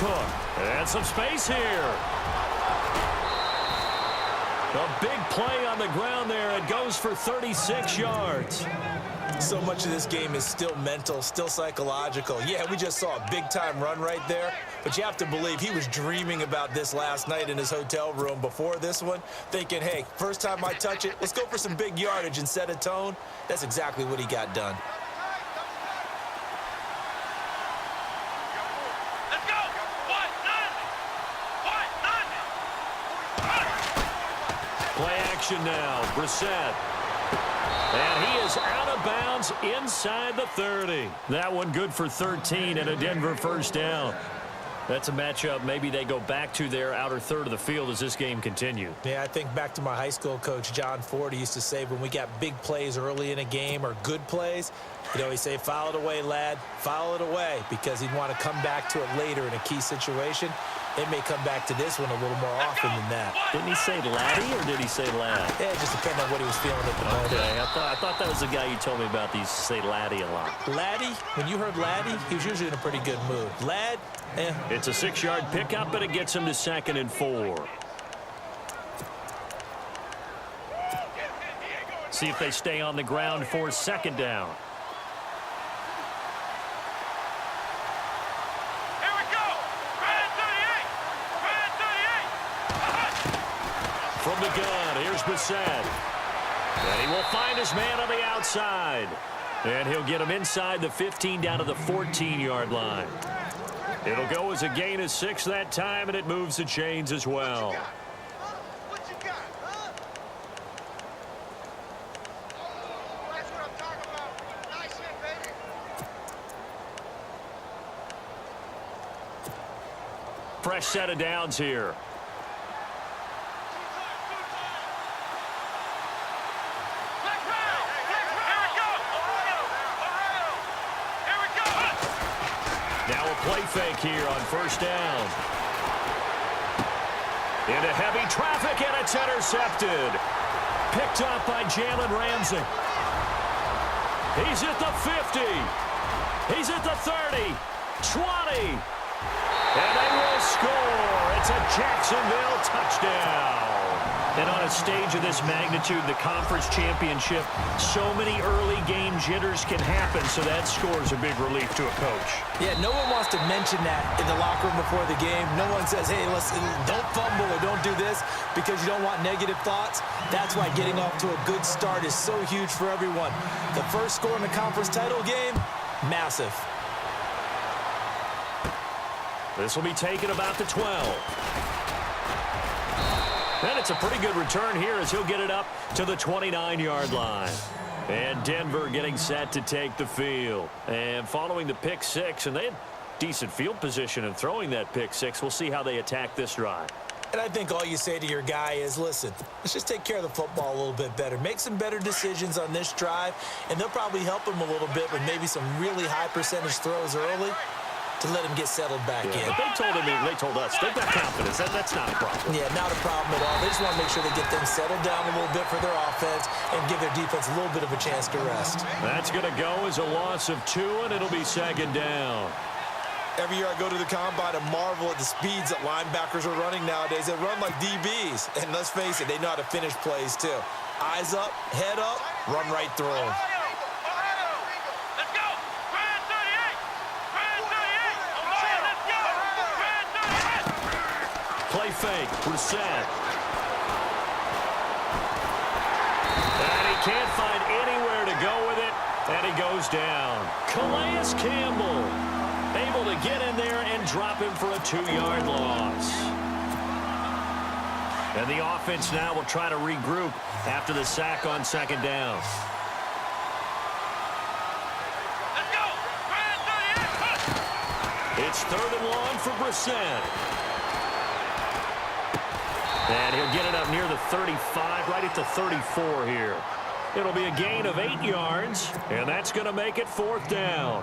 Cook. And some space here. A big play on the ground there. It goes for 36 yards. So much of this game is still mental, still psychological. Yeah, we just saw a big-time run right there, but you have to believe he was dreaming about this last night in his hotel room before this one, thinking, hey, first time I touch it, let's go for some big yardage and set a tone. That's exactly what he got done. Let's go! Play action now. Brissett. And he is out of bounds inside the 30. That one good for 13 and a Denver first down. That's a matchup maybe they go back to their outer third of the field as this game continues. Yeah, I think back to my high school coach, John Ford. He used to say when we got big plays early in a game or good plays, he'd always say, foul it away, lad, foul it away, because he'd want to come back to it later in a key situation. It may come back to this one a little more often than that. Didn't he say laddie or did he say lad? Yeah, it just depended on what he was feeling at the moment. Okay, I thought that was the guy you told me about. He used to say laddie a lot. Laddie, when you heard laddie, he was usually in a pretty good mood. Lad, It's a 6-yard pickup, and it gets him to 2nd and 4. See if they stay on the ground for 2nd down. From the gun, here's Brissett. And he will find his man on the outside. And he'll get him inside the 15 down to the 14-yard line. It'll go as a gain of 6 that time, and it moves the chains as well. What you got, huh? That's what I'm talking about. Nice hit, baby. Fresh set of downs here. Now a play fake here on first down. Into heavy traffic, and it's intercepted. Picked up by Jalen Ramsey. He's at the 50. He's at the 30. 20. And they will score. It's a Jacksonville touchdown. And on a stage of this magnitude, the conference championship, so many early game jitters can happen, so that scores a big relief to a coach. Yeah, no one wants to mention that in the locker room before the game. No one says, hey, listen, don't fumble or don't do this because you don't want negative thoughts. That's why getting off to a good start is so huge for everyone. The first score in the conference title game, massive. This will be taken about the 12. And it's a pretty good return here as he'll get it up to the 29-yard line. And Denver getting set to take the field. And following the pick 6, and they had decent field position in throwing that pick 6. We'll see how they attack this drive. And I think all you say to your guy is, listen, let's just take care of the football a little bit better. Make some better decisions on this drive, and they'll probably help him a little bit with maybe some really high percentage throws early to let him get settled back in. But they told us, they've got confidence. That's not a problem. Yeah, not a problem at all. They just want to make sure they get things settled down a little bit for their offense and give their defense a little bit of a chance to rest. That's going to go as a loss of 2, and it'll be 2nd down. Every year I go to the combine and marvel at the speeds that linebackers are running nowadays. They run like DBs. And let's face it, they know how to finish plays too. Eyes up, head up, run right through them. Play fake, Brissett. And he can't find anywhere to go with it, and he goes down. Calais Campbell able to get in there and drop him for a 2-yard loss. And the offense now will try to regroup after the sack on 2nd down. It's 3rd and long for Brissett. And he'll get it up near the 35, right at the 34 here. It'll be a gain of 8 yards, and that's going to make it 4th down.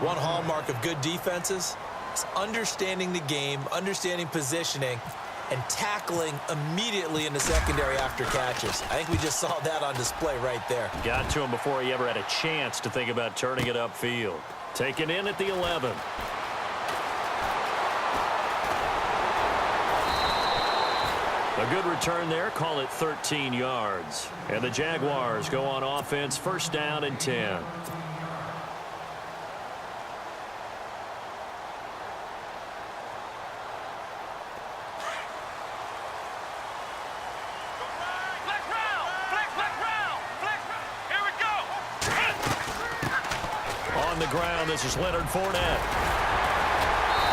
One hallmark of good defenses is understanding the game, understanding positioning, and tackling immediately in the secondary after catches. I think we just saw that on display right there. Got to him before he ever had a chance to think about turning it upfield. Taken in at the 11. A good return there. Call it 13 yards. And the Jaguars go on offense, first down and 10. On the ground, this is Leonard Fournette.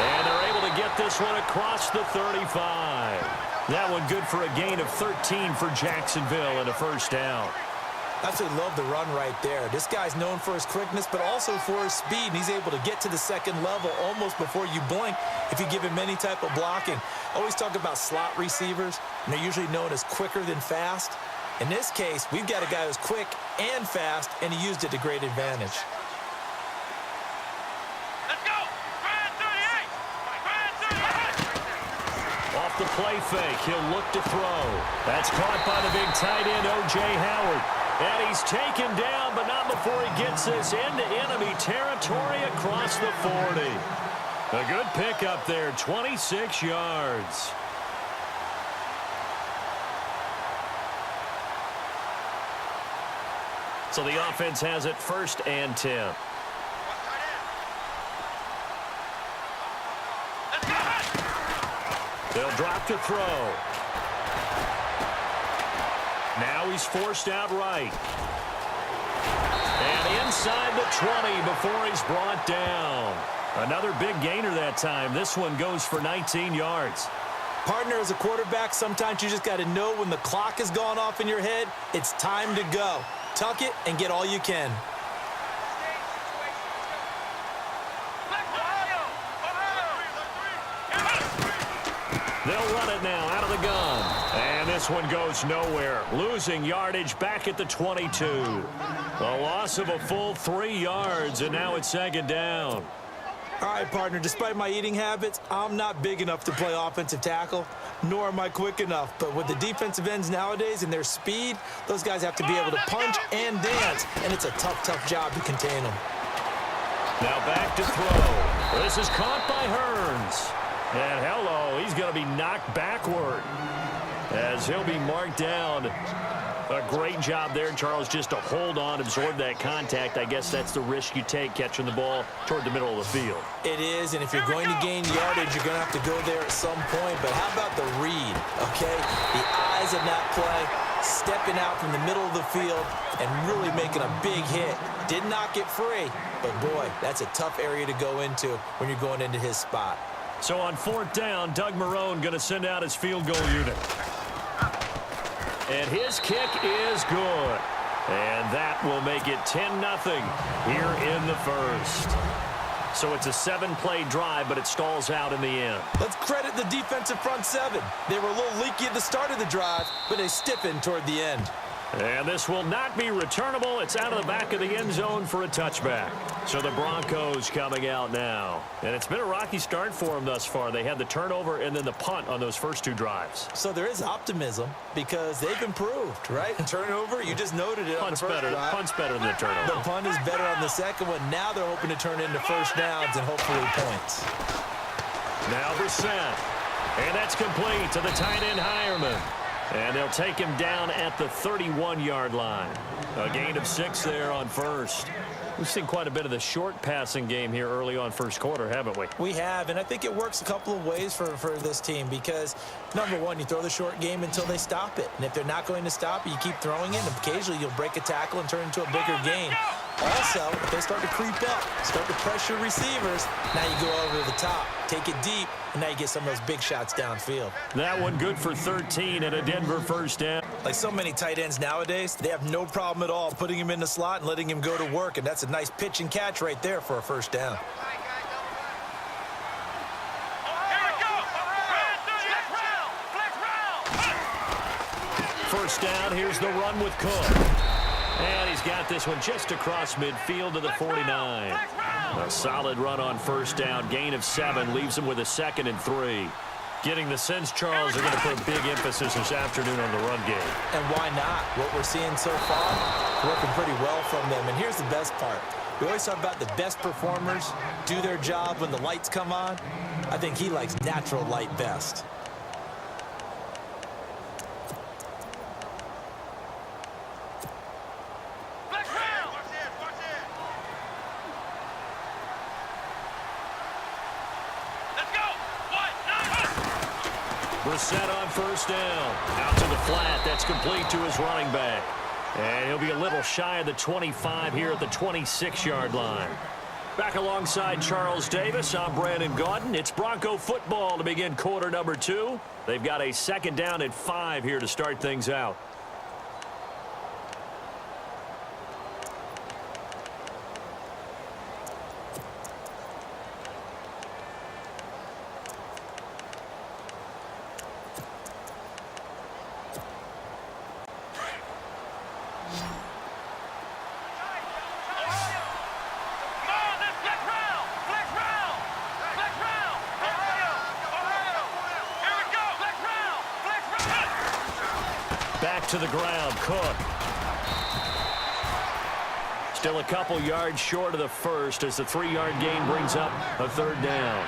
And they're able to get this one across the 35. That one good for a gain of 13 for Jacksonville and a first down. Absolutely love the run right there. This guy's known for his quickness, but also for his speed. And he's able to get to the second level almost before you blink if you give him any type of blocking. Always talk about slot receivers, and they're usually known as quicker than fast. In this case, we've got a guy who's quick and fast, and he used it to great advantage. Off the play fake, he'll look to throw. That's caught by the big tight end, O.J. Howard. And he's taken down, but not before he gets this into enemy territory across the 40. A good pickup there, 26 yards. So the offense has it first and 10. They'll drop to throw. Now he's forced out right. And inside the 20 before he's brought down. Another big gainer that time. This one goes for 19 yards. Partner, as a quarterback, sometimes you just got to know when the clock has gone off in your head, it's time to go. Tuck it and get all you can. They'll run it now out of the gun. And this one goes nowhere. Losing yardage back at the 22. A loss of a full 3 yards, and now it's second down. All right, partner, despite my eating habits, I'm not big enough to play offensive tackle, nor am I quick enough. But with the defensive ends nowadays and their speed, those guys have to be able to punch and dance, and it's a tough, tough job to contain them. Now back to throw. This is caught by Hearns. And hello, he's going to be knocked backward as he'll be marked down. A great job there, Charles, just to hold on, absorb that contact. I guess that's the risk you take catching the ball toward the middle of the field. It is, and if you're going to gain yardage, you're going to have to go there at some point. But how about the read, okay? The eyes of that play, stepping out from the middle of the field and really making a big hit. Did not get free, but boy, that's a tough area to go into when you're going into his spot. So on fourth down, Doug Marrone going to send out his field goal unit. And his kick is good. And that will make it 10-0 here in the first. So it's a 7-play drive, but it stalls out in the end. Let's credit the defensive front seven. They were a little leaky at the start of the drive, but they stiffened toward the end. And this will not be returnable. It's out of the back of the end zone for a touchback. So the Broncos coming out now. And it's been a rocky start for them thus far. They had the turnover and then the punt on those first two drives. So there is optimism because they've improved, right? Turnover, you just noted it on the first drive. Punt's better than the turnover. The punt is better on the second one. Now they're hoping to turn into first downs and hopefully points. Now Brissett. And that's complete to the tight end Hireman. And they'll take him down at the 31-yard line. A gain of 6 there on first. We've seen quite a bit of the short passing game here early on first quarter, haven't we? We have, and I think it works a couple of ways for this team because, number one, you throw the short game until they stop it. And if they're not going to stop it, you keep throwing it, and occasionally you'll break a tackle and turn into a bigger gain. Also, if they start to creep up, start to pressure receivers, now you go over the top, take it deep, and now you get some of those big shots downfield. That one good for 13 and a Denver first down. Like so many tight ends nowadays, they have no problem at all putting him in the slot and letting him go to work, and that's a nice pitch and catch right there for a first down. First down, here's the run with Cook. And he's got this one just across midfield to the 49. A solid run on first down. Gain of 7 leaves him with a 2nd and 3. Getting the sense, Charles, they're going to put a big emphasis this afternoon on the run game. And why not? What we're seeing so far, working pretty well from them. And here's the best part. We always talk about the best performers do their job when the lights come on. I think he likes natural light best. Brissett on first down. Out to the flat. That's complete to his running back. And he'll be a little shy of the 25 here at the 26-yard line. Back alongside Charles Davis, I'm Brandon Gaudin. It's Bronco football to begin quarter number 2. They've got a second down at 5 here to start things out. Back to the ground, Cook. Still a couple yards short of the first as the 3-yard gain brings up a third down.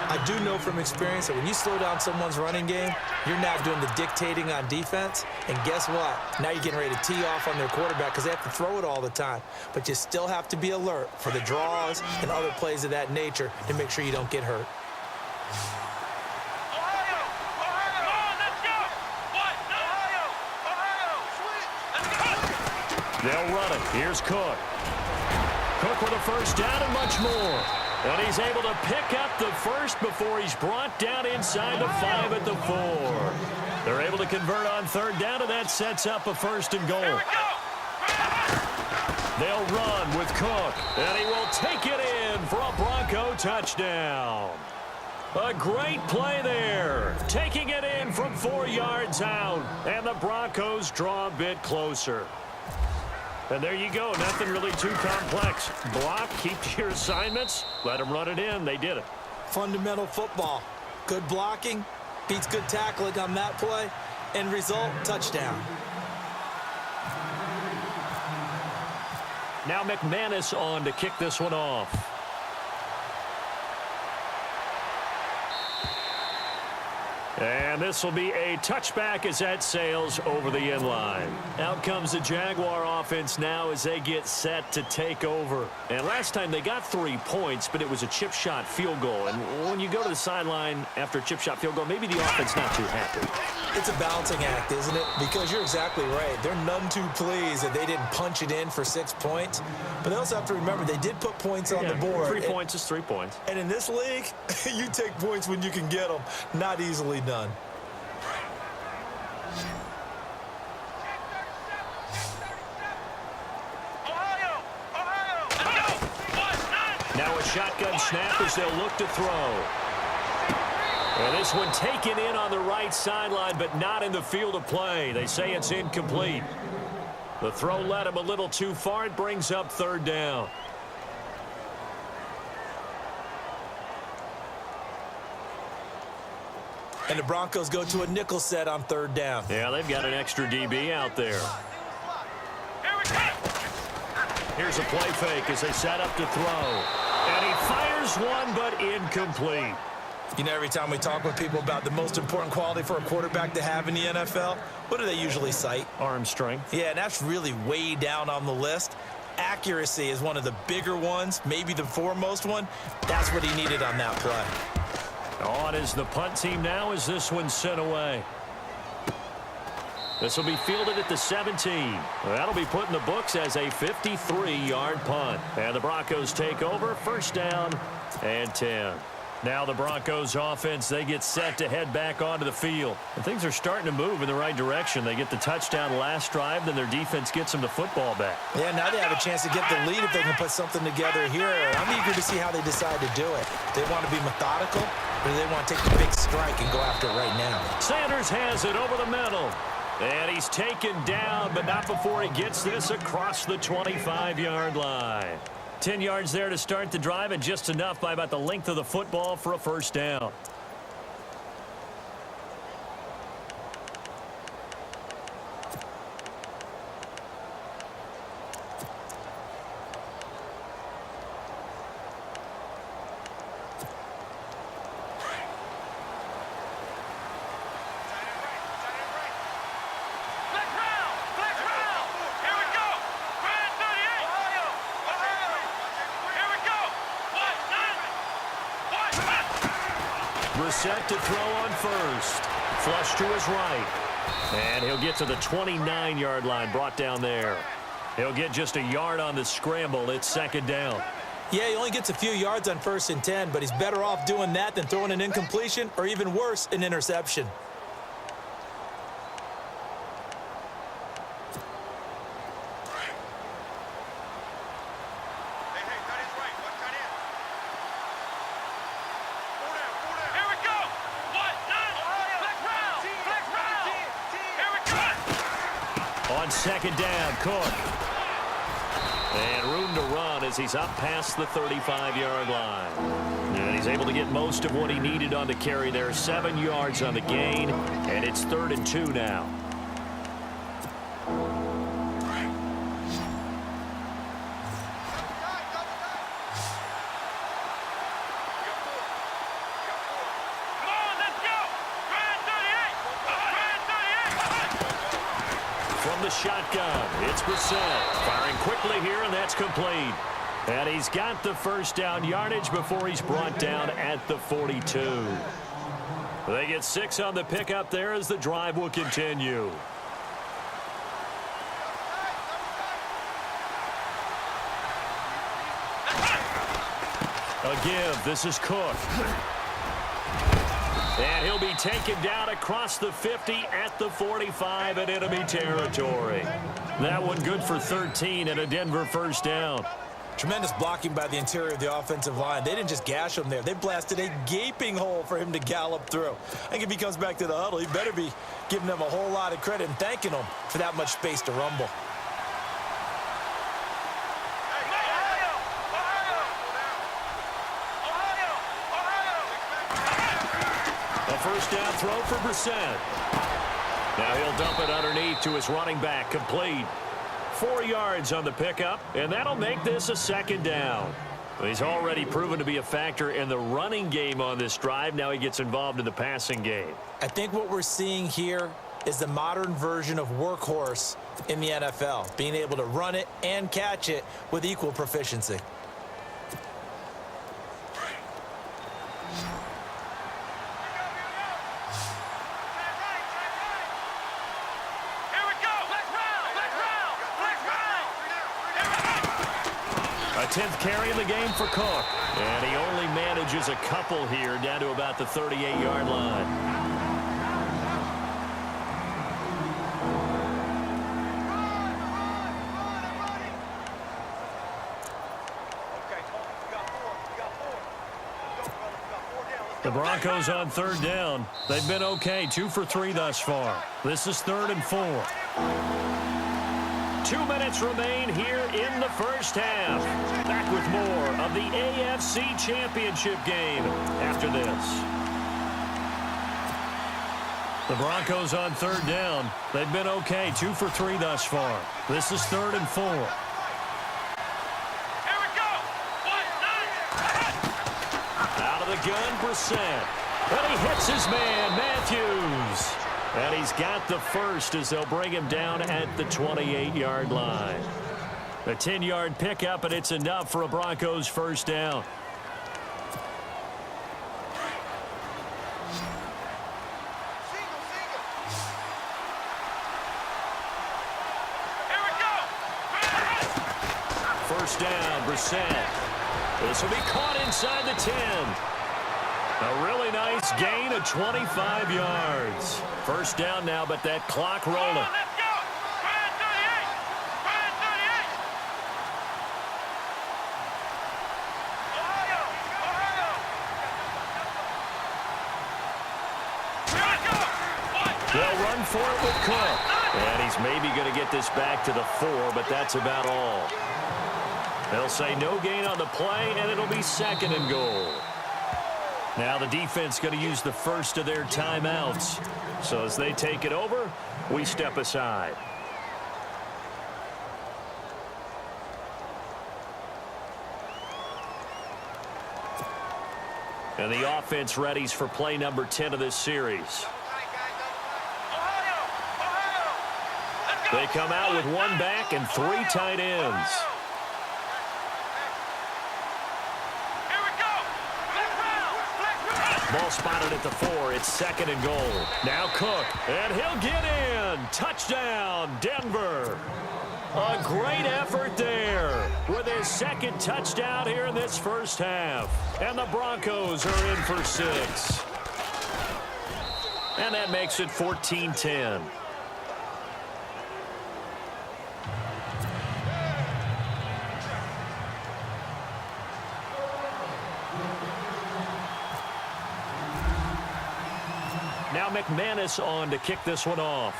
I do know from experience that when you slow down someone's running game, you're now doing the dictating on defense. And guess what? Now you're getting ready to tee off on their quarterback because they have to throw it all the time. But you still have to be alert for the draws and other plays of that nature to make sure you don't get hurt. They'll run it. Here's Cook. Cook with a first down and much more. And he's able to pick up the first before he's brought down inside the 5 at the 4. They're able to convert on third down, and that sets up a first and goal. They'll run with Cook, and he will take it in for a Bronco touchdown. A great play there. Taking it in from 4 yards out, and the Broncos draw a bit closer. And there you go. Nothing really too complex. Block, keep to your assignments, let them run it in. They did it. Fundamental football. Good blocking beats good tackling on that play. End result, touchdown. Now McManus on to kick this one off. And this will be a touchback as that sails over the end line. Out comes the Jaguar offense now as they get set to take over. And last time they got 3 points, but it was a chip shot field goal. And when you go to the sideline after a chip shot field goal, maybe the offense not too happy. It's a balancing act, isn't it? Because you're exactly right. They're none too pleased that they didn't punch it in for 6 points. But they also have to remember they did put points on the board. 3 points is 3 points. And in this league, you take points when you can get them. Not easily done. Now a shotgun snap as they'll look to throw. And this one taken in on the right sideline, but not in the field of play. They say it's incomplete. The throw led him a little too far. It brings up third down. And the Broncos go to a nickel set on third down. Yeah, they've got an extra DB out there. Here's a play fake as they set up to throw. And he fires one, but incomplete. You know, every time we talk with people about the most important quality for a quarterback to have in the NFL, what do they usually cite? Arm strength. Yeah, and that's really way down on the list. Accuracy is one of the bigger ones, maybe the foremost one. That's what he needed on that play. On is the punt team now as this one's sent away. This will be fielded at the 17. That'll be put in the books as a 53-yard punt. And the Broncos take over, first down and 10. Now the Broncos offense, they get set to head back onto the field. And things are starting to move in the right direction. They get the touchdown last drive, then their defense gets them the football back. Yeah, now they have a chance to get the lead if they can put something together here. I'm eager to see how they decide to do it. They want to be methodical, or do they want to take the big strike and go after it right now? Sanders has it over the middle. And he's taken down, but not before he gets this across the 25-yard line. 10 yards there to start the drive, and just enough by about the length of the football for a first down. Set to throw on first. Flush to his right. And he'll get to the 29-yard line, brought down there. He'll get just a yard on the scramble. It's second down. Yeah, he only gets a few yards on 1st and 10, but he's better off doing that than throwing an incompletion or even worse, an interception. On second down, Cook. And room to run as he's up past the 35-yard line. And he's able to get most of what he needed on the carry there. 7 yards on the gain, and it's 3rd and 2 now. The shotgun. It's Brissett firing quickly here, and that's complete. And he's got the first down yardage before he's brought down at the 42. They get 6 on the pickup there as the drive will continue. A give. This is Cook. And he'll be taken down across the 50 at the 45 in enemy territory. That one good for 13 and a Denver first down. Tremendous blocking by the interior of the offensive line. They didn't just gash him there. They blasted a gaping hole for him to gallop through. I think if he comes back to the huddle, he better be giving them a whole lot of credit and thanking them for that much space to rumble. First down throw for Brissett. Now he'll dump it underneath to his running back, complete. 4 yards on the pickup, and that'll make this a second down. He's already proven to be a factor in the running game on this drive. Now he gets involved in the passing game. I think what we're seeing here is the modern version of workhorse in the NFL, being able to run it and catch it with equal proficiency. A 10th carry in the game for Cook. And he only manages a couple here down to about the 38-yard line. The Broncos on 3rd down. They've been okay, 2 for 3 thus far. This is 3rd and 4. 2 minutes remain here in the first half. Back with more of the AFC Championship game after this. The Broncos on 3rd down. They've been okay, 2 for 3 thus far. This is 3rd and 4. Out of the gun, Brissett. And he hits his man, Matthews. And he's got the first as they'll bring him down at the 28-yard line. A 10-yard pickup, and it's enough for a Broncos first down. First down, Brissett. This will be caught inside the 10. A really nice gain of 25 yards. First down now, but that clock rolling. They'll run for it with Cook. And he's maybe going to get this back to the 4, but that's about all. They'll say no gain on the play, and it'll be 2nd and goal. Now the defense going to use the first of their timeouts. So as they take it over, we step aside. And the offense readies for play number 10 of this series. They come out with 1 back and 3 tight ends. Ball spotted at the 4. It's 2nd and goal. Now Cook, and he'll get in. Touchdown, Denver. A great effort there with his 2nd touchdown here in this first half. And the Broncos are in for 6. And that makes it 14-10. Now McManus on to kick this one off.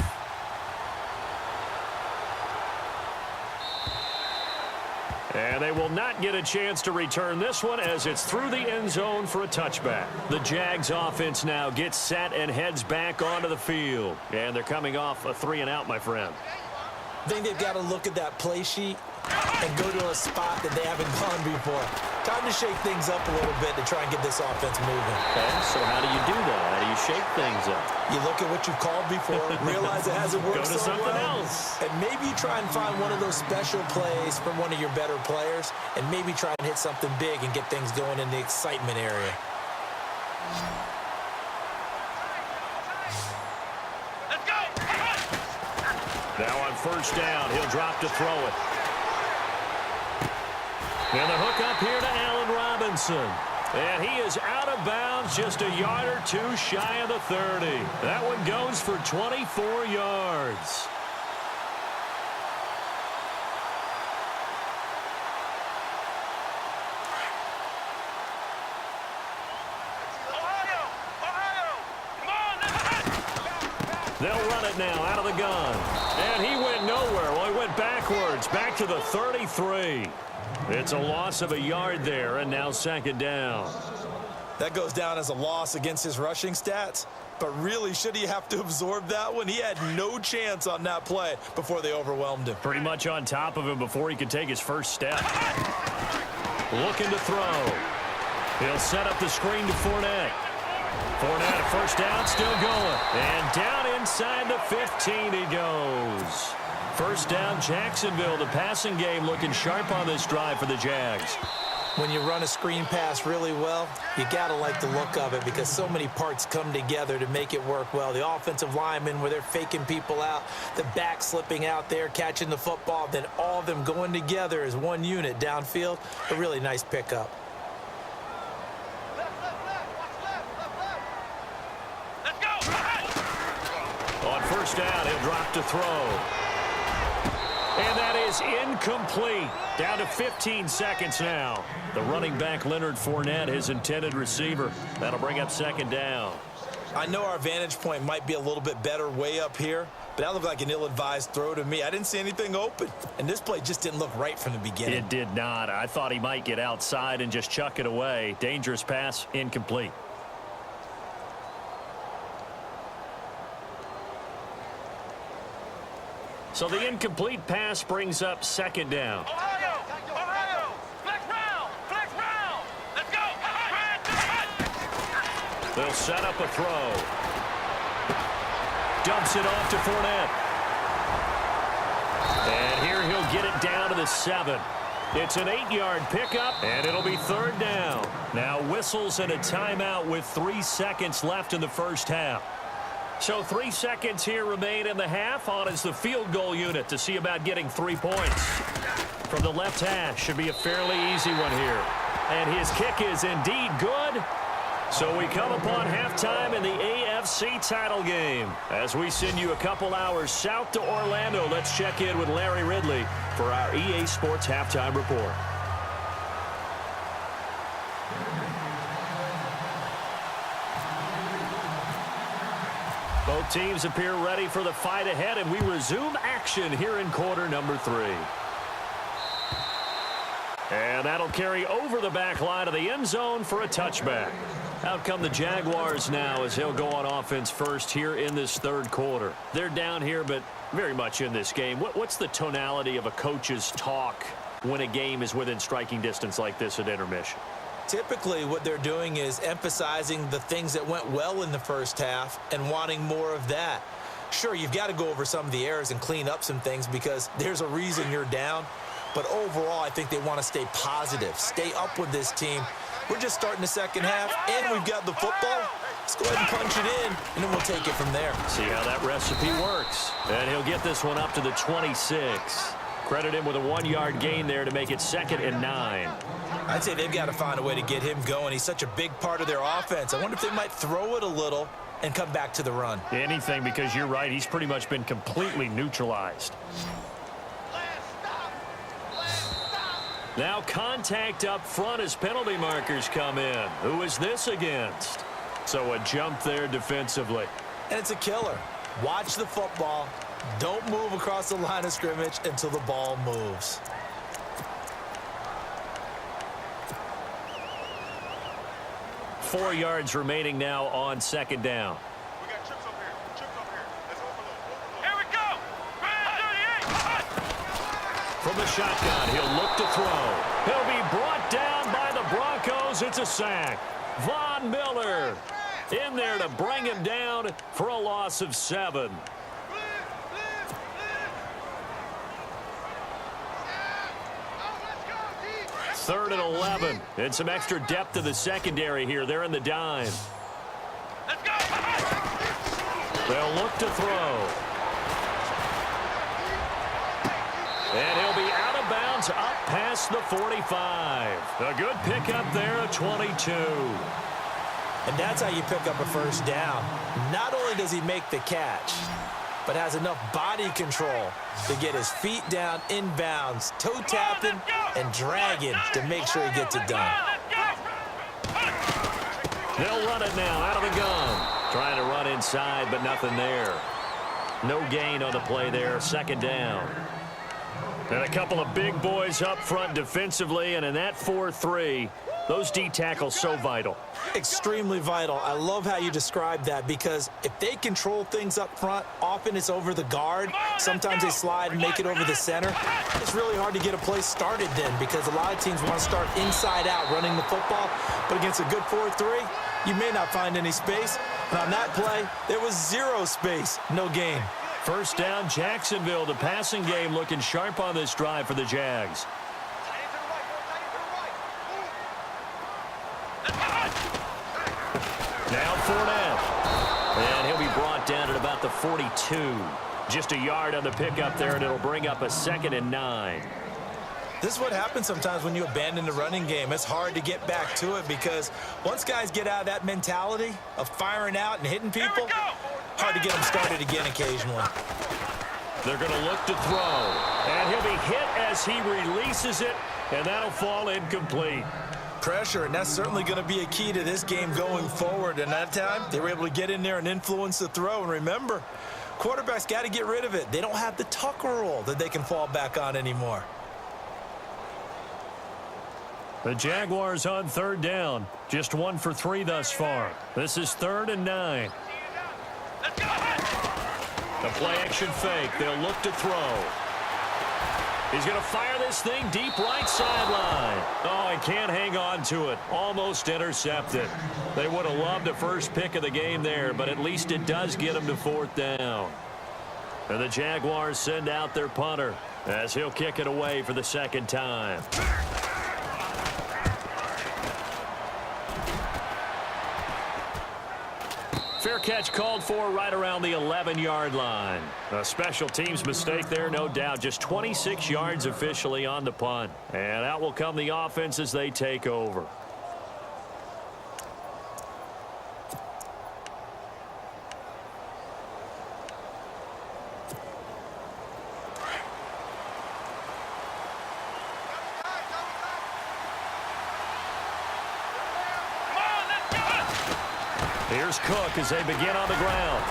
And they will not get a chance to return this one as it's through the end zone for a touchback. The Jags offense now gets set and heads back onto the field. And they're coming off a 3-and-out, my friend. I think they've got to look at that play sheet and go to a spot that they haven't gone before. Time to shake things up a little bit to try and get this offense moving. Okay, so how do you do that? How do you shake things up? You look at what you've called before, realize it hasn't worked Go to so something well, else. and maybe you try and find one of those special plays from one of your better players, and maybe try and hit something big and get things going in the excitement area. Let's go! Now on first down, he'll drop to throw it. And the hook up here to Allen Robinson. And he is out of bounds just a yard or two shy of the 30. That one goes for 24 yards. Ohio! Come on, let's go! They'll run it now out of the gun. And he went nowhere. Well, he went backwards, back to the 33. It's a loss of a yard there, and now 2nd down. That goes down as a loss against his rushing stats, but really, should he have to absorb that one? He had no chance on that play before they overwhelmed him. Pretty much on top of him before he could take his first step. Looking to throw. He'll set up the screen to Fournette. Fournette, a first down, still going. And down inside the 15 he goes. First down, Jacksonville. The passing game looking sharp on this drive for the Jags. When you run a screen pass really well, you got to like the look of it because so many parts come together to make it work well. The offensive linemen where they're faking people out, the back slipping out there, catching the football, then all of them going together as one unit downfield. A really nice pickup. Let's go! On first down, he'll drop to throw. And that is incomplete. Down to 15 seconds now. The running back, Leonard Fournette, his intended receiver. That'll bring up 2nd down. I know our vantage point might be a little bit better way up here, but that looked like an ill-advised throw to me. I didn't see anything open, and this play just didn't look right from the beginning. It did not. I thought he might get outside and just chuck it away. Dangerous pass, incomplete. So the incomplete pass brings up 2nd down. Ohio! Flex round! Let's go! They'll set up a throw. Dumps it off to Fournette. And here he'll get it down to the 7. It's an 8-yard pickup, and it'll be 3rd down. Now whistles and a timeout with 3 seconds left in the first half. So 3 seconds here remain in the half. On is the field goal unit to see about getting 3 points. From the left hash, should be a fairly easy one here. And his kick is indeed good. So we come upon halftime in the AFC title game. As we send you a couple hours south to Orlando, let's check in with Larry Ridley for our EA Sports Halftime Report. Both teams appear ready for the fight ahead, and we resume action here in quarter number 3. And that'll carry over the back line of the end zone for a touchback. Out come the Jaguars now as they'll go on offense first here in this 3rd quarter. They're down here, but very much in this game. What's the tonality of a coach's talk when a game is within striking distance like this at intermission? Typically, what they're doing is emphasizing the things that went well in the first half and wanting more of that. Sure, you've got to go over some of the errors and clean up some things because there's a reason you're down. But overall, I think they want to stay positive, stay up with this team, We're just starting the second half, and we've got the football. Let's go ahead and punch it in, and then we'll take it from there. See how that recipe works. And he'll get this one up to the 26. Credit him with a 1-yard gain there to make it 2nd and 9. I'd say they've got to find a way to get him going. He's such a big part of their offense. I wonder if they might throw it a little and come back to the run. Anything, because you're right. He's pretty much been completely neutralized. Now contact up front as penalty markers come in. Who is this against? So a jump there defensively. And it's a killer. Watch the football. Don't move across the line of scrimmage until the ball moves. Four yards remaining now on 2nd down. We got trips up here. Trips up here. Let's overload. Here we go. 38. From the shotgun, he'll look to throw. He'll be brought down by the Broncos. It's a sack. Von Miller in there to bring him down for a loss of 7. Third and 11. And some extra depth to the secondary here. They're in the dime. Let's go. They'll look to throw. And he'll be out of bounds up past the 45. A good pickup there at 22. And that's how you pick up a first down. Not only does he make the catch, but has enough body control to get his feet down inbounds, toe tapping and dragging to make sure he gets it done. They'll run it now out of the gun. Trying to run inside, but nothing there. No gain on the play there. 2nd down. And a couple of big boys up front defensively, and in that 4-3, those D tackles so vital. Extremely vital. I love how you describe that, because if they control things up front, often it's over the guard. Sometimes they slide and make it over the center. It's really hard to get a play started then, because a lot of teams want to start inside out running the football. But against a good 4-3, you may not find any space. And on that play, there was 0 space, no gain. First down, Jacksonville. The passing game looking sharp on this drive for the Jags. Now Fournette. And he'll be brought down at about the 42. Just a yard on the pickup there, and it'll bring up a 2nd and 9. This is what happens sometimes when you abandon the running game. It's hard to get back to it, because once guys get out of that mentality of firing out and hitting people, hard to get them started again occasionally. They're going to look to throw. And he'll be hit as he releases it, and that'll fall incomplete. Pressure, and that's certainly going to be a key to this game going forward. And that time, they were able to get in there and influence the throw. And remember, quarterbacks got to get rid of it. They don't have the Tucker rule that they can fall back on anymore. The Jaguars on 3rd down. Just 1 for 3 thus far. This is 3rd and 9. The play action fake. They'll look to throw. He's going to fire this thing deep right sideline. Oh, he can't hang on to it. Almost intercepted. They would have loved the first pick of the game there, but at least it does get him to 4th down. And the Jaguars send out their punter as he'll kick it away for the 2nd time. Fair catch called for right around the 11-yard line. A special teams mistake there, no doubt. Just 26 yards officially on the punt. And out will come the offense as they take over. Here's Cook as they begin on the ground.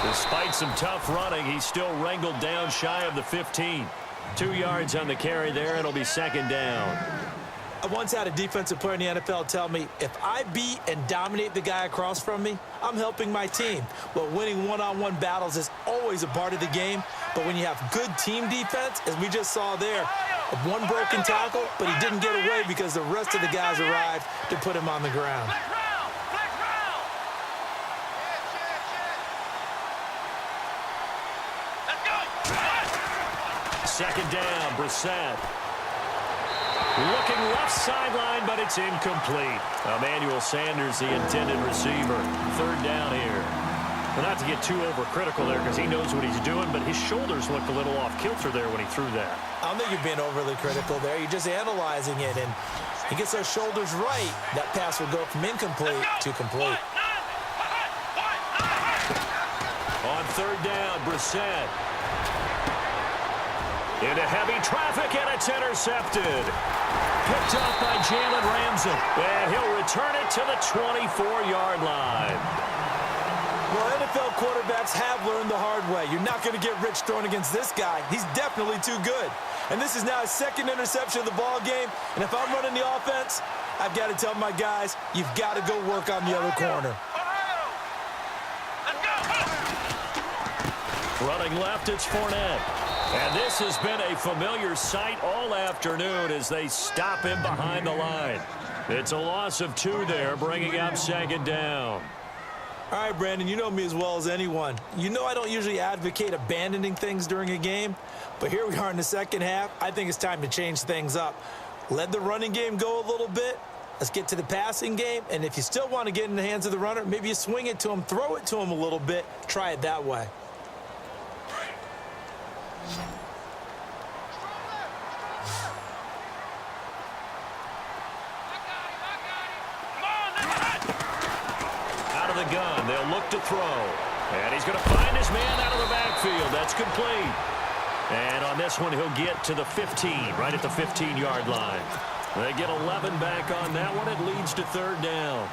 Despite some tough running, he's still wrangled down shy of the 15. 2 yards on the carry there. It'll be 2nd down. I once had a defensive player in the NFL tell me, if I beat and dominate the guy across from me, I'm helping my team. Well, winning one-on-one battles is always a part of the game. But when you have good team defense, as we just saw there, one broken tackle, but he didn't get away because the rest of the guys arrived to put him on the ground. Second down, Brissett. Looking left sideline, but it's incomplete. Emmanuel Sanders, the intended receiver. Third down here. Well, not to get too overcritical there because he knows what he's doing, but his shoulders looked a little off kilter there when he threw that. I don't think you're being overly critical there. You're just analyzing it, and he gets those shoulders right. That pass will go from incomplete to complete. On third down, Brissett. Into heavy traffic, and it's intercepted. Picked up by Jalen Ramsey. And he'll return it to the 24-yard line. Well, NFL quarterbacks have learned the hard way. You're not going to get rich throwing against this guy. He's definitely too good. And this is now his second interception of the ball game. And if I'm running the offense, I've got to tell my guys, you've got to go work on the other corner. Running left, it's Fournette. And this has been a familiar sight all afternoon as they stop him behind the line. It's a loss of 2 there, bringing up second down. All right, Brandon, you know me as well as anyone. You know I don't usually advocate abandoning things during a game, but here we are in the second half. I think it's time to change things up. Let the running game go a little bit. Let's get to the passing game, and if you still want to get in the hands of the runner, maybe you swing it to him, throw it to him a little bit, try it that way. Out of the gun, they'll look to throw. And he's going to find his man out of the backfield. That's complete. And on this one, he'll get to the 15, right at the 15-yard line. They get 11 back on that one. It leads to third down.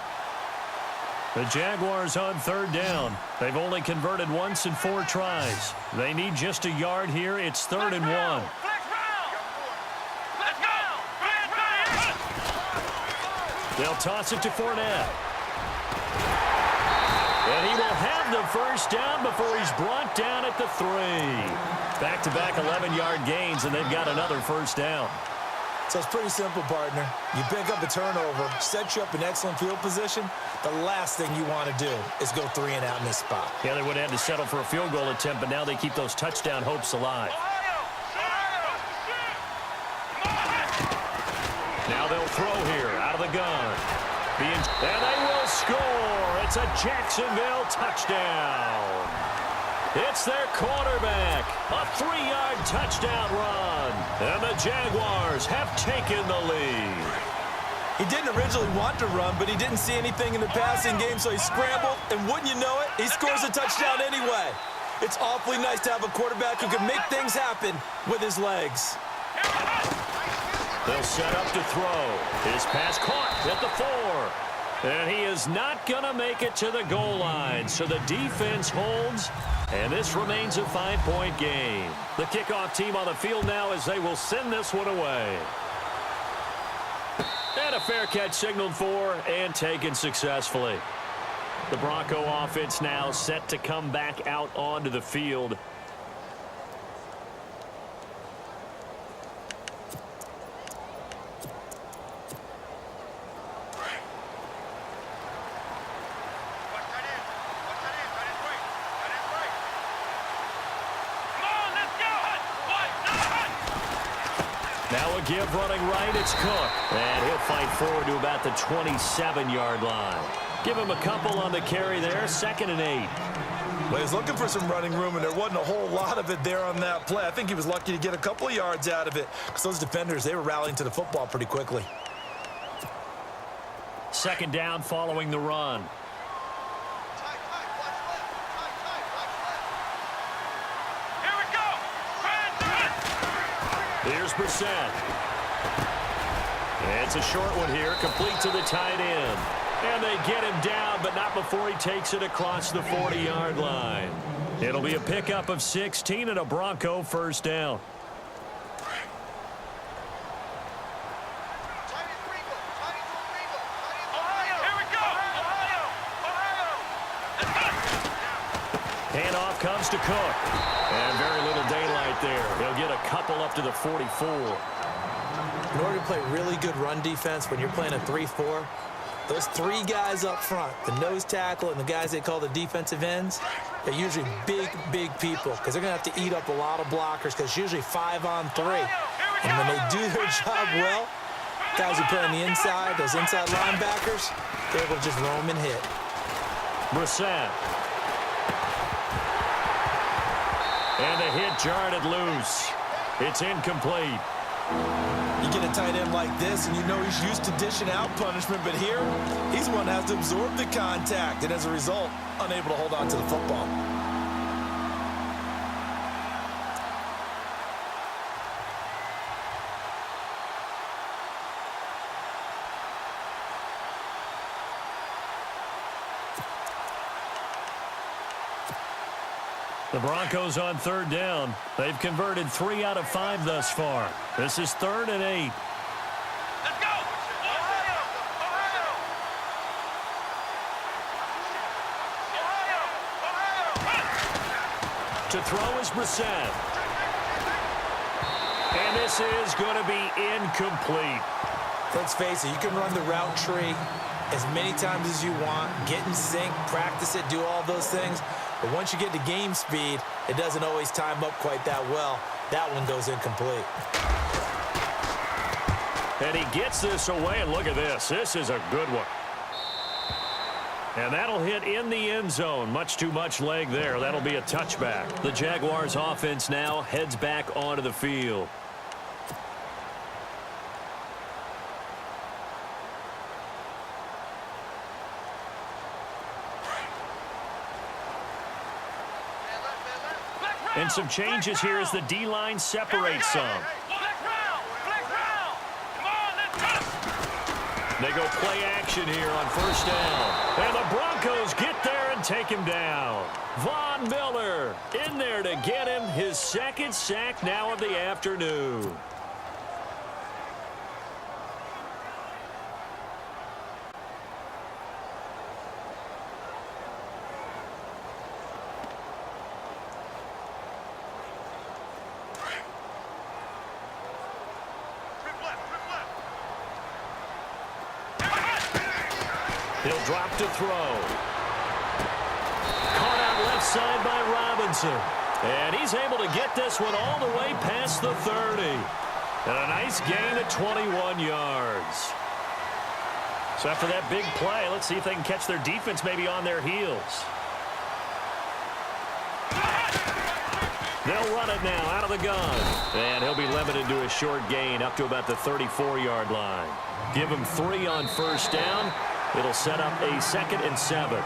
The Jaguars on third down. They've only converted once in 4 tries. They need just a yard here. It's 3rd and 1. They'll toss it to Fournette. And he will have the first down before he's brought down at the 3. Back-to-back 11-yard gains, and they've got another first down. So it's pretty simple, partner. You pick up a turnover, set you up in excellent field position. The last thing you want to do is go 3 and out in this spot. Yeah, they would have had to settle for a field goal attempt, but now they keep those touchdown hopes alive. Now they'll throw here out of the gun. And they will score. It's a Jacksonville touchdown. It's their quarterback. A 3-yard touchdown run. And the Jaguars have taken the lead. He didn't originally want to run, but he didn't see anything in the passing game, so he scrambled, and wouldn't you know it, he scores a touchdown anyway. It's awfully nice to have a quarterback who can make things happen with his legs. They'll set up to throw. His pass caught at the 4. And he is not going to make it to the goal line. So the defense holds, and this remains a 5-point game. The kickoff team on the field now as they will send this one away. And a fair catch signaled for and taken successfully. The Bronco offense now set to come back out onto the field. Now a give running right, it's Cook. And he'll fight forward to about the 27-yard line. Give him a couple on the carry there, 2nd and 8. Well, he's looking for some running room, and there wasn't a whole lot of it there on that play. I think he was lucky to get a couple of yards out of it because those defenders, they were rallying to the football pretty quickly. 2nd down following the run. Here's Brissett. It's a short one here, complete to the tight end. And they get him down, but not before he takes it across the 40-yard line. It'll be a pickup of 16 and a Bronco first down. Handoff comes to Cook. And very little daylight there. He'll get a couple up to the 44. In order to play really good run defense when you're playing a 3-4, those 3 guys up front, the nose tackle and the guys they call the defensive ends, they're usually big people because they're going to have to eat up a lot of blockers because it's usually 5 on 3. And when they do their job well, Guys who play on the inside, those inside linebackers, they're able to just roam and hit. Brissett. And the hit jarred it loose. It's incomplete. You get a tight end like this, and you know he's used to dishing out punishment, but here, he's the one that has to absorb the contact, and as a result, unable to hold on to the football. The Broncos on third down. They've converted 3 out of 5 thus far. This is 3rd and 8. Let's go! Ohio! Ohio! To throw is Brissett. And this is going to be incomplete. Let's face it, you can run the route tree as many times as you want, get in sync, practice it, do all those things. But once you get to game speed, it doesn't always time up quite that well. That one goes incomplete. And he gets this away, and look at this. This is a good one. And that'll hit in the end zone. Much too much leg there. That'll be a touchback. The Jaguars offense now heads back onto the field. And some changes here as the D-line separates some. They go play action here on first down. And the Broncos get there and take him down. Von Miller in there to get him his 2nd sack now of the afternoon. He'll drop to throw. Caught out left side by Robinson. And he's able to get this one all the way past the 30. And a nice gain of 21 yards. So after that big play, let's see if they can catch their defense maybe on their heels. They'll run it now out of the gun. And he'll be limited to a short gain up to about the 34-yard line. Give him 3 on first down. It'll set up a 2nd and 7. All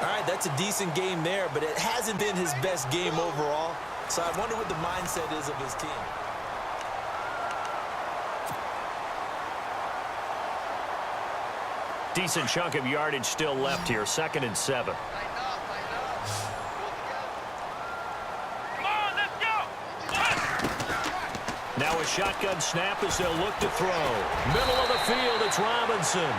right, that's a decent game there, but it hasn't been his best game overall. So I wonder what the mindset is of his team. Decent chunk of yardage still left here. 2nd and 7. Come on, let's go! Now a shotgun snap as they'll look to throw. Middle of the field, it's Robinson.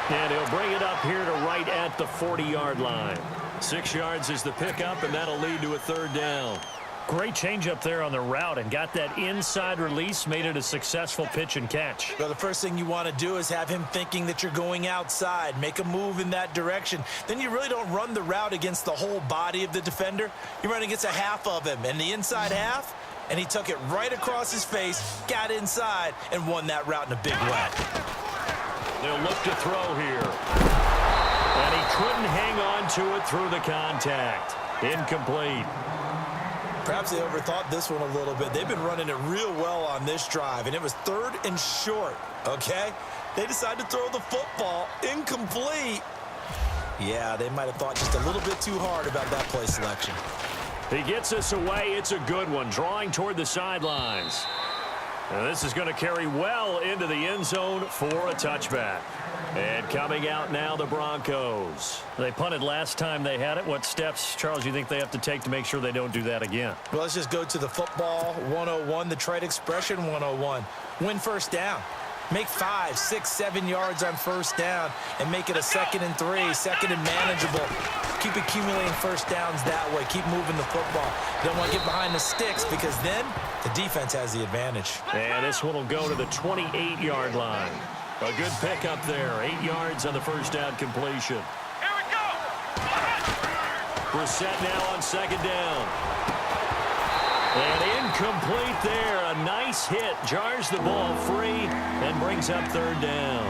And he'll bring it up here to right at the 40-yard line. 6 yards is the pickup, and that'll lead to a 3rd down. Great change up there on the route and got that inside release, made it a successful pitch and catch. Well, the first thing you want to do is have him thinking that you're going outside, make a move in that direction. Then you really don't run the route against the whole body of the defender. You run against a half of him, and the inside half, and he took it right across his face, got inside, and won that route in a big way. They'll look to throw here. And he couldn't hang on to it through the contact. Incomplete. Perhaps they overthought this one a little bit. They've been running it real well on this drive, and it was 3rd and short, okay? They decided to throw the football. Incomplete. Yeah, they might have thought just a little bit too hard about that play selection. He gets us away. It's a good one, drawing toward the sidelines. And this is going to carry well into the end zone for a touchback. And coming out now, the Broncos. They punted last time they had it. What steps, Charles, do you think they have to take to make sure they don't do that again? Well, let's just go to the football 101, the trade expression 101. Win first down. Make 5, 6, 7 yards on first down and make it a 2nd and 3, 2nd and manageable. Keep accumulating first downs that way. Keep moving the football. You don't want to get behind the sticks because then the defense has the advantage. And this one will go to the 28-yard line. A good pickup there. 8 yards on the first down completion. Here we go! Brissett now on 2nd down. And incomplete there. A nice hit. Jars the ball free and brings up third down.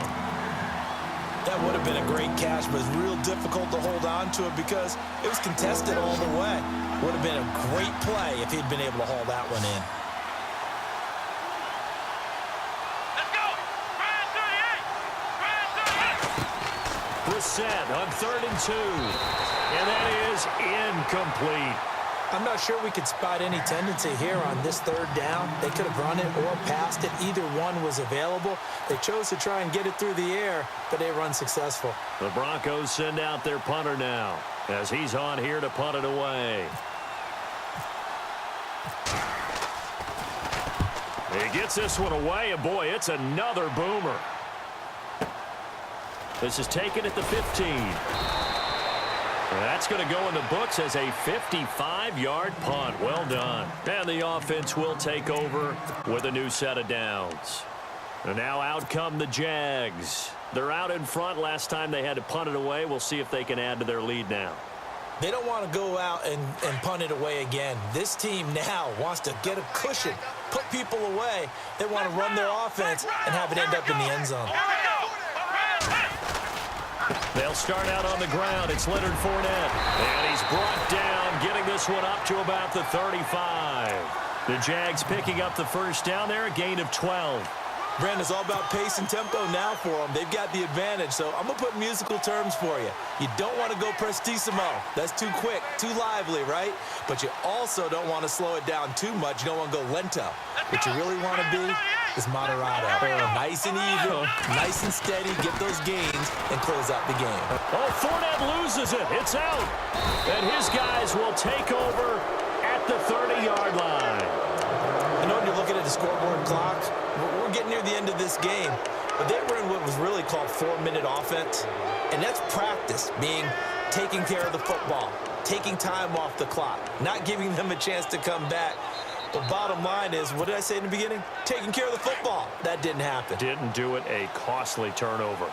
That would have been a great catch, but it's real difficult to hold on to it because it was contested all the way. Would have been a great play if he'd been able to haul that one in. Let's go! Brand 38! Brissett on 3rd and 2. And that is incomplete. I'm not sure we could spot any tendency here on this third down. They could have run it or passed it. Either one was available. They chose to try and get it through the air, but they run successful. The Broncos send out their punter now as he's on here to punt it away. He gets this one away, and boy, it's another boomer. This is taken at the 15. That's going to go in the books as a 55-yard punt. Well done. And the offense will take over with a new set of downs. And now out come the Jags. They're out in front. Last time they had to punt it away. We'll see if they can add to their lead now. They don't want to go out and punt it away again. This team now wants to get a cushion, put people away. They want to run their offense and have it end up in the end zone. They'll start out on the ground. It's Leonard Fournette. And he's brought down, getting this one up to about the 35. The Jags picking up the first down there, a gain of 12. Brandon, it's all about pace and tempo now for them. They've got the advantage, so I'm going to put musical terms for you. You don't want to go prestissimo. That's too quick, too lively, right? But you also don't want to slow it down too much. You don't want to go lento. What you really want to be is moderato. Nice and even, nice and steady, get those gains, and close out the game. Oh, Fournette loses it. It's out. And his guys will take over at the 30-yard line. I know when you're looking at the scoreboard clock, we're getting near the end of this game, but they were in what was really called 4-minute offense, and that's practice, meaning taking care of the football, taking time off the clock, not giving them a chance to come back. The bottom line is, what did I say in the beginning? Taking care of the football. That didn't happen. Didn't do it, a costly turnover.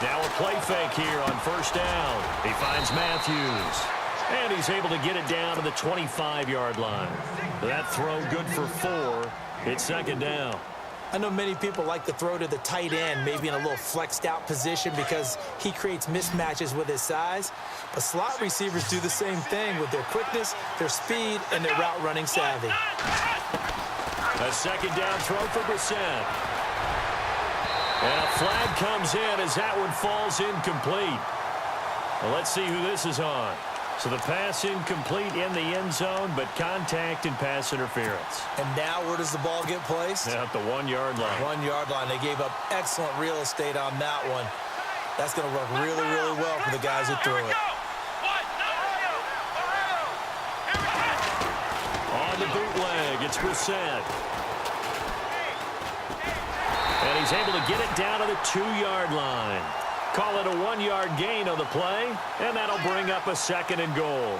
Now a play fake here on first down. He finds Matthews. And he's able to get it down to the 25-yard line. That throw good for 4. It's second down. I know many people like to throw to the tight end, maybe in a little flexed out position because he creates mismatches with his size. But slot receivers do the same thing with their quickness, their speed, and their route running savvy. A second down throw for Brissett. And a flag comes in as that one falls incomplete. Well, let's see who this is on. So the pass incomplete in the end zone, but contact and pass interference. And now where does the ball get placed? At the 1-yard line. 1-yard line. They gave up excellent real estate on that one. That's going to work really, really well for the guys who threw it. On the bootleg, it's Brissett. And he's able to get it down to the 2-yard line. Call it a 1-yard gain on the play, and that'll bring up a 2nd and goal.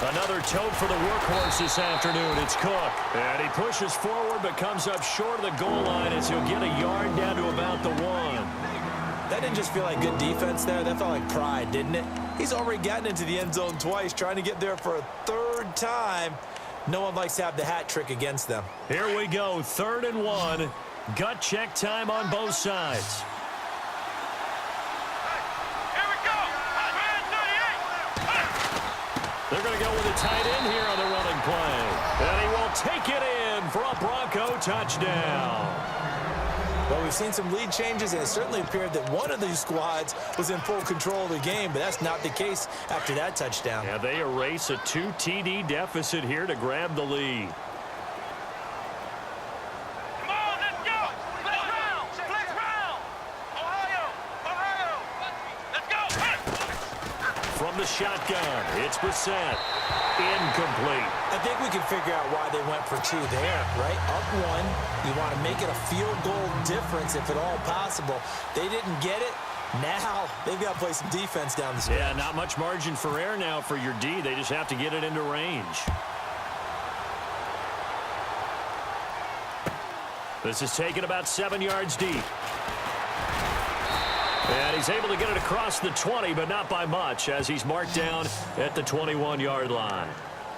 Another tote for the workhorse this afternoon. It's Cook. And he pushes forward but comes up short of the goal line as he'll get a yard down to about the 1. That didn't just feel like good defense there. That felt like pride, didn't it? He's already gotten into the end zone twice, trying to get there for a 3rd time. No one likes to have the hat trick against them. Here we go, 3rd and 1. Gut check time on both sides. They're going to go with a tight end here on the running play. And he will take it in for a Bronco touchdown. Well, we've seen some lead changes, and it certainly appeared that one of these squads was in full control of the game, but that's not the case after that touchdown. Yeah, they erase a 2 TD deficit here to grab the lead. From the the shotgun. It's Brissett. Incomplete. I think we can figure out why they went for two there, right? Up one, you want to make it a field goal difference if at all possible. They didn't get it. Now they've got to play some defense down the stretch. Yeah, not much margin for error now for your D. They just have to get it into range. This is taken about 7 yards deep. And he's able to get it across the 20, but not by much, as he's marked down at the 21-yard line.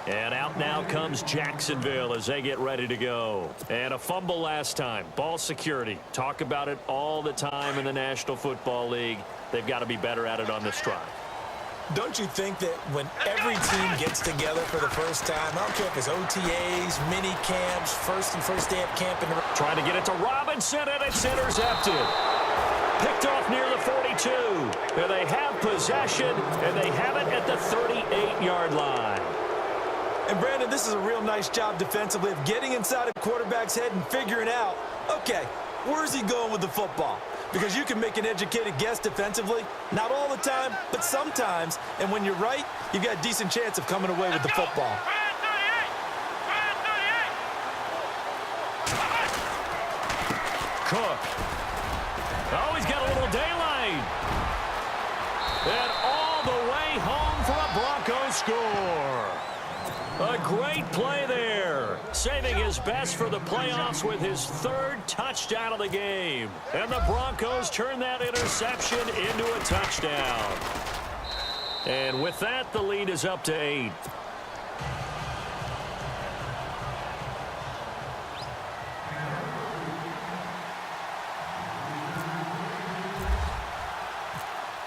And out now comes Jacksonville as they get ready to go. And a fumble last time. Ball security. Talk about it all the time in the National Football League. They've got to be better at it on this drive. Don't you think that when every team gets together for the first time, I don't care if it's OTAs, mini camps, first day of camp, and trying to get it to Robinson, and it's intercepted. Picked off near the 42. And they have possession, and they have it at the 38-yard line. And Brandon, this is a real nice job defensively of getting inside a quarterback's head and figuring out, okay, where's he going with the football? Because you can make an educated guess defensively, not all the time, but sometimes. And when you're right, you've got a decent chance of coming away with the football. Cook. Oh, he's got a little daylight. And all the way home for a Broncos score. A great play there. Saving his best for the playoffs with his third touchdown of the game. And the Broncos turn that interception into a touchdown. And with that, the lead is up to 8.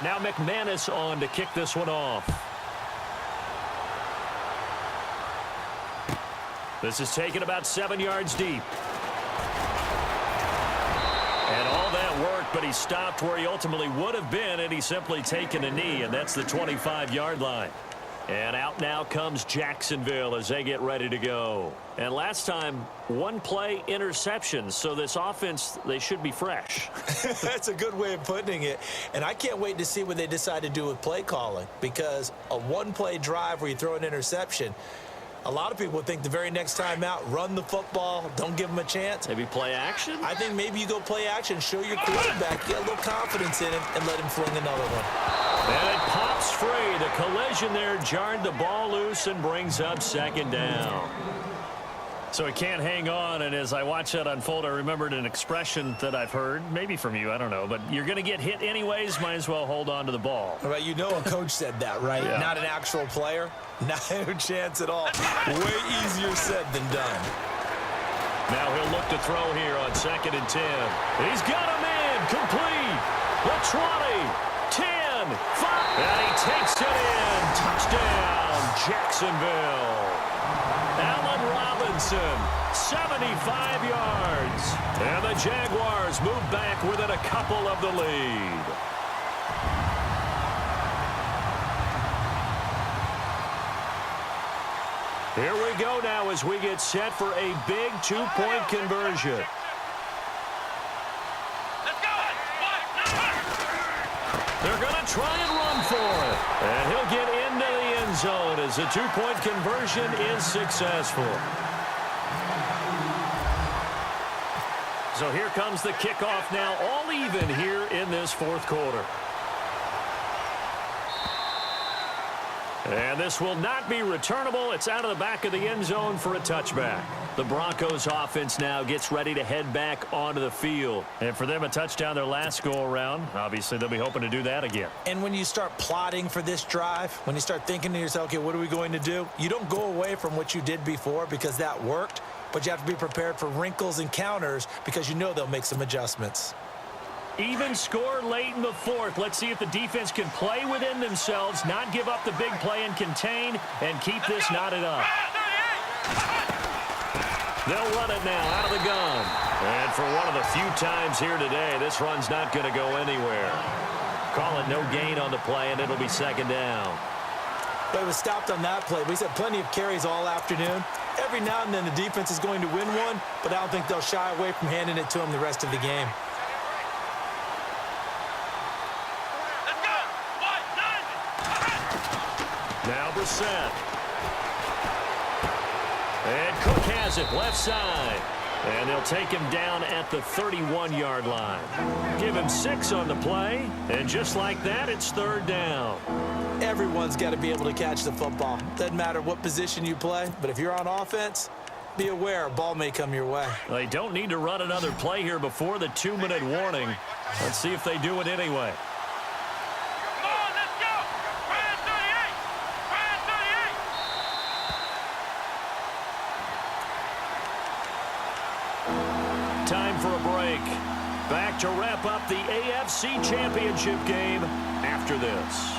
Now McManus on to kick this one off. This is taken about 7 yards deep. And all that worked, but he stopped where he ultimately would have been, and he's simply taken a knee, and that's the 25-yard line. And out now comes Jacksonville as they get ready to go. And last time, one play interception, so this offense, they should be fresh. That's a good way of putting it. And I can't wait to see what they decide to do with play calling, because a one-play drive where you throw an interception, a lot of people think the very next time out, run the football, don't give them a chance. Maybe play action? I think maybe you go play action, show your quarterback, get a little confidence in him, and let him fling another one. And it pops free. The collision there jarred the ball loose and brings up second down. So he can't hang on, and as I watch that unfold, I remembered an expression that I've heard, maybe from you, I don't know, but you're going to get hit anyways, might as well hold on to the ball. Right, you know a coach said that, right? Yeah. Not an actual player. No chance at all. Way easier said than done. Now he'll look to throw here on 2nd and 10. He's got a man complete. The 20, 10, 5. And he takes it in. Touchdown, Jacksonville. Allen Robinson, 75 yards. And the Jaguars move back within a couple of the lead. Here we go now as we get set for a big two-point conversion. They're going to try and run for it. And he'll get into the end zone as the two-point conversion is successful. So here comes the kickoff now, all even here in this fourth quarter. And this will not be returnable. It's out of the back of the end zone for a touchback. The Broncos offense now gets ready to head back onto the field. And for them, a touchdown their last go-around. Obviously, they'll be hoping to do that again. And when you start plotting for this drive, when you start thinking to yourself, okay, what are we going to do? You don't go away from what you did before because that worked, but you have to be prepared for wrinkles and counters because you know they'll make some adjustments. Even score late in the fourth. Let's see if the defense can play within themselves, not give up the big play and contain, and keep this knotted up. They'll run it now out of the gun. And for one of the few times here today, this run's not going to go anywhere. Call it no gain on the play, and it'll be second down. But it was stopped on that play. But he's had plenty of carries all afternoon. Every now and then the defense is going to win one, but I don't think they'll shy away from handing it to him the rest of the game. Brissett. And Cook has it left side. And they'll take him down at the 31-yard line. Give him 6 on the play. And just like that, it's third down. Everyone's got to be able to catch the football. Doesn't matter what position you play, but if you're on offense, be aware a ball may come your way. They don't need to run another play here before the 2-minute warning. Let's see if they do it anyway. Come on, let's go! Ryan 38! Ryan 38! Time for a break. Back to wrap up the AFC Championship game after this.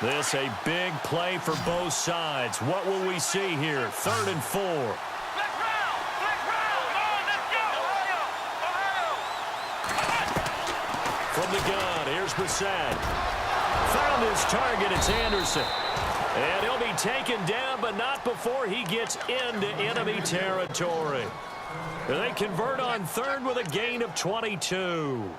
This a big play for both sides. What will we see here? 3rd and 4. Flex round! Flex round! Come on, let's go! Ohio! From the gun, here's Brissett. Found his target, it's Anderson. And he'll be taken down, but not before he gets into enemy territory. They convert on 3rd with a gain of 22.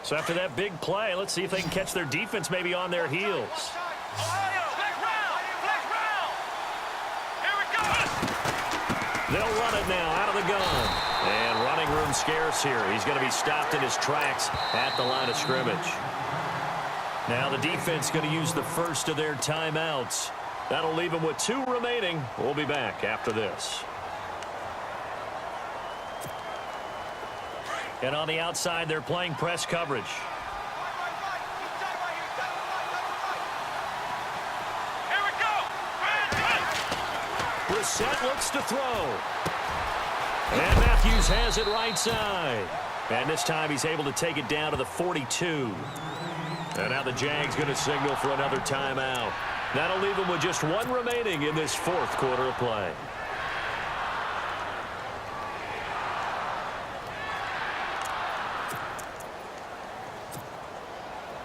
So after that big play, let's see if they can catch their defense maybe on their heels. Ohio! Flex round! Flex round! Here we go! They'll run it now out of the gun. And running room scarce here. He's going to be stopped in his tracks at the line of scrimmage. Now the defense going to use the first of their timeouts. That'll leave them with 2 remaining. We'll be back after this. And on the outside, they're playing press coverage. Here we go! Brissett looks to throw. And Matthews has it right side. And this time he's able to take it down to the 42. And now the Jags going to signal for another timeout. That'll leave them with just 1 remaining in this 4th quarter of play.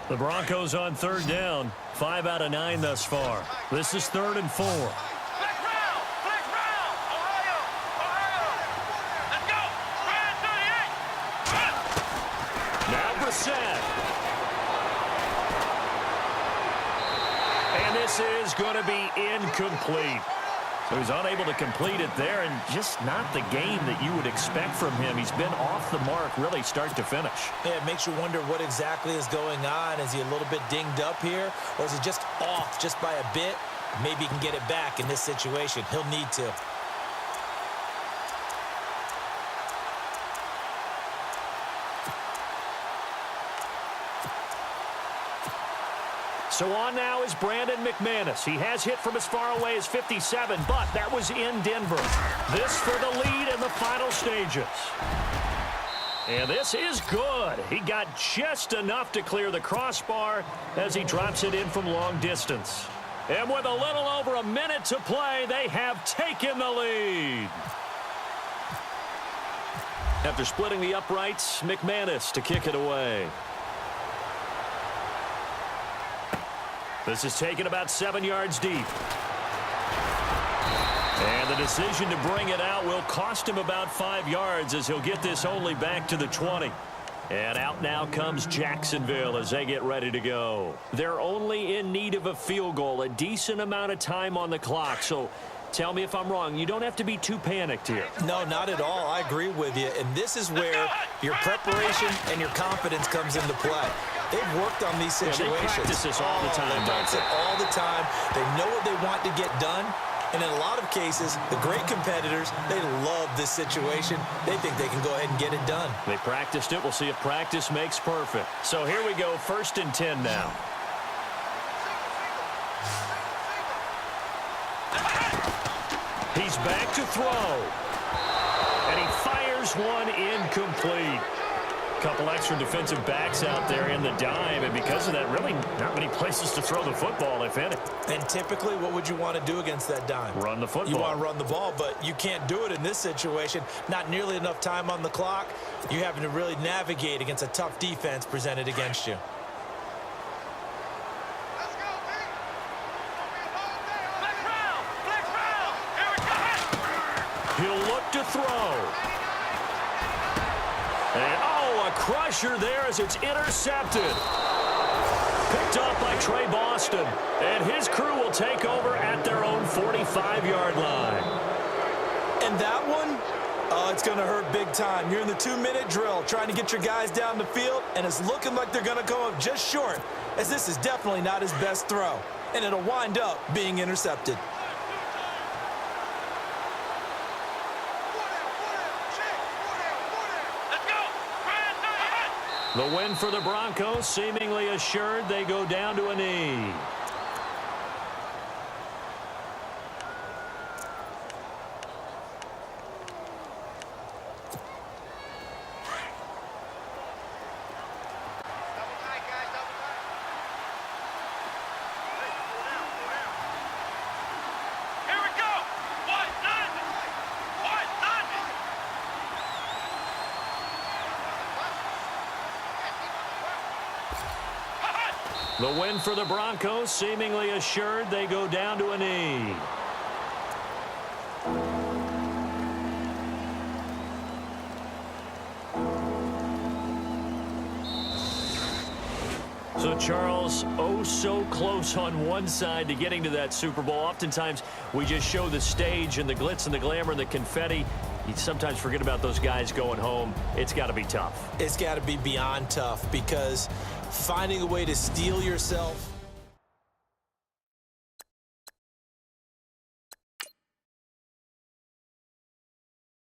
The Broncos on 3rd down. 5 out of 9 thus far. This is 3rd and 4. Flex round! Flex round! Ohio! Ohio! Let's go! Ryan 38! Now Brissett. And this is going to be incomplete. So he's unable to complete it there, and just not the game that you would expect from him. He's been off the mark really start to finish. Yeah, it makes you wonder what exactly is going on. Is he a little bit dinged up here, or is he just off just by a bit? Maybe he can get it back in this situation. He'll need to. So on now is Brandon McManus. He has hit from as far away as 57, but that was in Denver. This for the lead in the final stages. And this is good. He got just enough to clear the crossbar as he drops it in from long distance. And with a little over a minute to play, they have taken the lead. After splitting the uprights, McManus to kick it away. This is taken about 7 yards deep. And the decision to bring it out will cost him about 5 yards as he'll get this only back to the 20. And out now comes Jacksonville as they get ready to go. They're only in need of a field goal, a decent amount of time on the clock. So tell me if I'm wrong. You don't have to be too panicked here. No, not at all. I agree with you. And this is where your preparation and your confidence comes into play. They've worked on these situations. Yeah, they practice this all the time. They practice it all the time. They know what they want to get done. And in a lot of cases, the great competitors, they love this situation. They think they can go ahead and get it done. They practiced it. We'll see if practice makes perfect. So here we go, 1st and 10 now. He's back to throw. And he fires one incomplete. Couple extra defensive backs out there in the dime, and because of that, really not many places to throw the football, if any. And typically, what would you want to do against that dime? Run the football. You want to run the ball, but you can't do it in this situation. Not nearly enough time on the clock. You're having to really navigate against a tough defense presented against you. Let's go, Pete. Flex round. Flex round. Here we go. He'll look to throw. And, a crusher there as it's intercepted. Picked up by Trey Boston. And his crew will take over at their own 45-yard line. And that one, it's going to hurt big time. You're in the 2-minute drill trying to get your guys down the field, and it's looking like they're going to come up just short, as this is definitely not his best throw. And it'll wind up being intercepted. The win for the Broncos seemingly assured. They go down to a knee. The win for the Broncos seemingly assured. They go down to a knee. So, Charles, oh so close on one side to getting to that Super Bowl. Oftentimes, we just show the stage and the glitz and the glamour and the confetti. You sometimes forget about those guys going home. It's got to be tough. It's got to be beyond tough, because finding a way to steel yourself